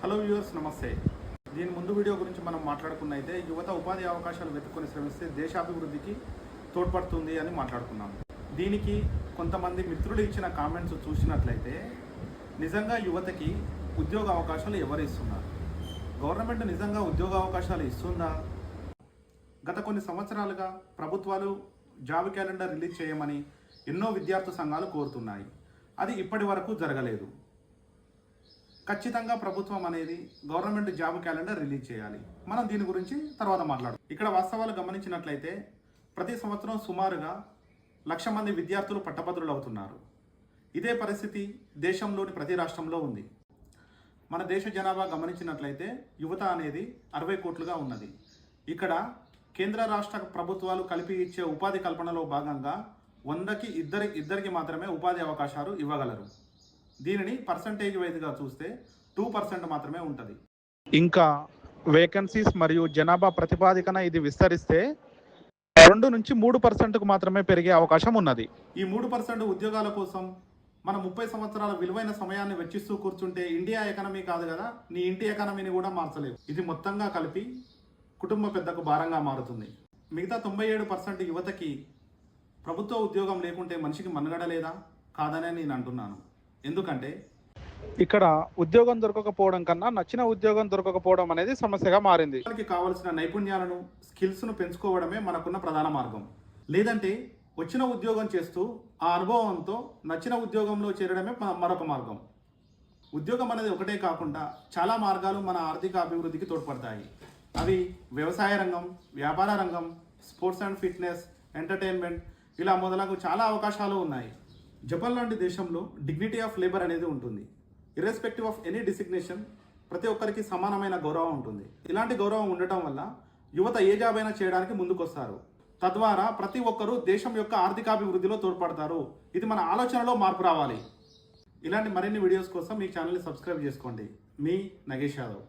Hello viewers, నమస్తే. దీని ముందు వీడియో గురించి మనం మాట్లాడుకున్నైతే యువత ఉపాధి అవకాశాలు వెతుక్కొని శ్రమిస్తే దేశాభివృద్ధికి తోడ్పడుతుంది అని మాట్లాడుకున్నాం. దీనికి కొంతమంది మిత్రులు ఇచ్చిన కామెంట్స్ చూసినట్లయితే నిజంగా యువతకి ఉద్యోగ అవకాశాలు ఎవరు ఇస్తున్నారు? గవర్నమెంట్ నిజంగా ఉద్యోగ అవకాశాలు ఇస్తుందా? గత కొన్ని సంవత్సరాలుగా ప్రభుత్వాలు జాబ్ క్యాలెండర్ రిలీజ్ చేయమని ఎన్నో విద్యార్థి సంఘాలు కోరుతున్నాయి. అది ఇప్పటి వరకు జరగలేదు. ఖచ్చితంగా ప్రభుత్వం అనేది గవర్నమెంట్ జాబ్ క్యాలెండర్ రిలీజ్ చేయాలి. మనం దీని గురించి తర్వాత మాట్లాడు. ఇక్కడ వాస్తవాలు గమనించినట్లయితే ప్రతి సంవత్సరం సుమారుగా 1,00,000 మంది విద్యార్థులు పట్టభద్రులు అవుతున్నారు. ఇదే పరిస్థితి దేశంలోని ప్రతి రాష్ట్రంలో ఉంది. మన దేశ జనాభా గమనించినట్లయితే యువత అనేది 60 కోట్లుగా ఉన్నది. ఇక్కడ కేంద్ర రాష్ట్ర ప్రభుత్వాలు కలిపి ఇచ్చే ఉపాధి కల్పనలో భాగంగా 100కి ఇద్దరికి మాత్రమే ఉపాధి అవకాశాలు ఇవ్వగలరు. దీనిని పర్సంటేజ్ వైజ్గా చూస్తే 2% మాత్రమే ఉంటుంది. ఇంకా వేకెన్సీస్ మరియు జనాభా ప్రతిపాదికన ఇది విస్తరిస్తే 2 నుంచి 3%కు మాత్రమే పెరిగే అవకాశం ఉన్నది. ఈ 3% ఉద్యోగాల కోసం మనం 30 సంవత్సరాల విలువైన సమయాన్ని వెచ్చిస్తూ కూర్చుంటే ఇండియా ఎకానమీ కాదు కదా, నీ ఇంటి ఎకానమీని కూడా మార్చలేవు. ఇది మొత్తంగా కలిపి కుటుంబ పెద్దకు భారంగా మారుతుంది. మిగతా 97% యువతకి ప్రభుత్వ ఉద్యోగం లేకుంటే మనిషికి మనుగడ లేదా కాదనే నేను అంటున్నాను. ఎందుకంటే ఇక్కడ ఉద్యోగం దొరకకపోవడం కన్నా నచ్చిన ఉద్యోగం దొరకకపోవడం అనేది సమస్యగా మారింది. మనకి కావాల్సిన నైపుణ్యాలను, స్కిల్స్ను పెంచుకోవడమే మనకున్న ప్రధాన మార్గం. లేదంటే వచ్చిన ఉద్యోగం చేస్తూ ఆ అనుభవంతో నచ్చిన ఉద్యోగంలో చేరడమే మరొక మార్గం. ఉద్యోగం అనేది ఒకటే కాకుండా చాలా మార్గాలు మన ఆర్థిక అభివృద్ధికి తోడ్పడతాయి. అవి వ్యవసాయ రంగం, వ్యాపార రంగం, స్పోర్ట్స్ అండ్ ఫిట్నెస్, ఎంటర్టైన్మెంట్, ఇలా మొదలగు చాలా అవకాశాలు ఉన్నాయి. జపాన్ లాంటి దేశంలో డిగ్నిటీ ఆఫ్ లేబర్ అనేది ఉంటుంది. ఇర్రెస్పెక్టివ్ ఆఫ్ ఎనీ డిసిగ్నేషన్ ప్రతి ఒక్కరికి సమానమైన గౌరవం ఉంటుంది. ఇలాంటి గౌరవం ఉండటం వల్ల యువత ఏ జాబ్ అయినా చేయడానికి ముందుకొస్తారు. తద్వారా ప్రతి ఒక్కరూ దేశం యొక్క ఆర్థికాభివృద్ధిలో తోడ్పడతారు. ఇది మన ఆలోచనలో మార్పు రావాలి. ఇలాంటి మరిన్ని వీడియోస్ కోసం మీ ఛానల్ని సబ్స్క్రైబ్ చేసుకోండి. మీ నగేష్ యాదవ్.